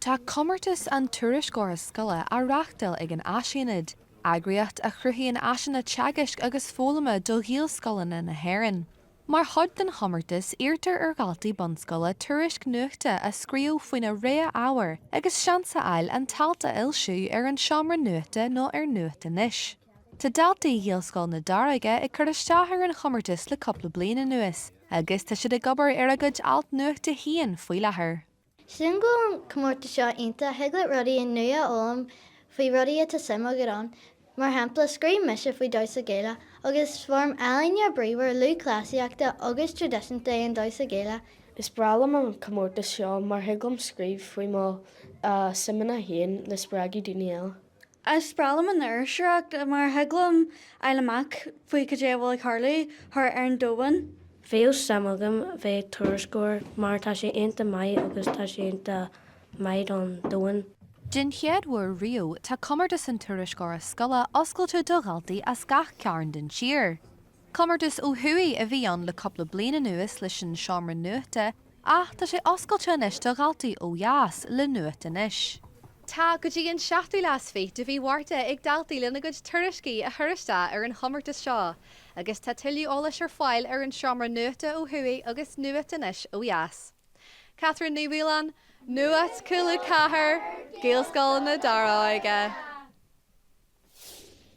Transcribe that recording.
Tá Comórtas an Tuairisceora Scoile a reachtáil ag an Áisaonad. Agriocht a chruthíonn aiseanna teagaisc agus fólama do ghaeilge scoileanna na hÉireann. Mar chod den Comórtas irtar ar galtaí bonscoile tuairisc nuachta a scríobh faoin ré ábhar agus seansa ail an talta ilsiú ar an seomra nuachta nó ar nuachta níos. Tá daltaí ghaeilge scoil na dáraige ag chuir isteach ar an Comórtas le coppla bliana nuas, agus tá siad ag gobar ar agad alt nuachta haon faoi láthair. Sin go an Comórtas seo ionta thugla rudaí in nua ólam faoi rudaí atá sama gorán, mar shampla scríb mise faoi Dáis a Gaeilge, agus form ealainn bríomhar lú clásiaachta agus tradiisiúnta an Dáis a Gaeilge. Is bralam an Comórtas seo mar thuglam scríb faoi má simena haon le sprágaí daoine eile. Is bralam an Áisaonad mar thuglam eileach faoi go dé bhfuil Carlaí th ar an dóban. Bhéos samagam bheith thuairisceoir mar tá sé aonanta maith agus tá sé aonanta maith an dóin. Din chead mhuir riú tá Comórtas an Tuairisceora Scoile oscailte do ghaltaí as gach cearn den siar. Comórtas ó thuaí a bhí an le coppla bliana nuas leis an seomra nuachta, ach tá sé oscailte inis do ghaltaí ó dheas le nuachta níos. Tá go dtí an seachtú las féit de bhí mhárta ag daltaí lena go tuairiscí a thuiriste ar an Comórtas seo, agus tá tuilliú eolais ar fáil ar an seomra nuachta ó thuaí agus nuachta níos ó dheas. Catherine Ní Bhuileán, Nuacht Cúla4, gaeilge scoil na dáraige.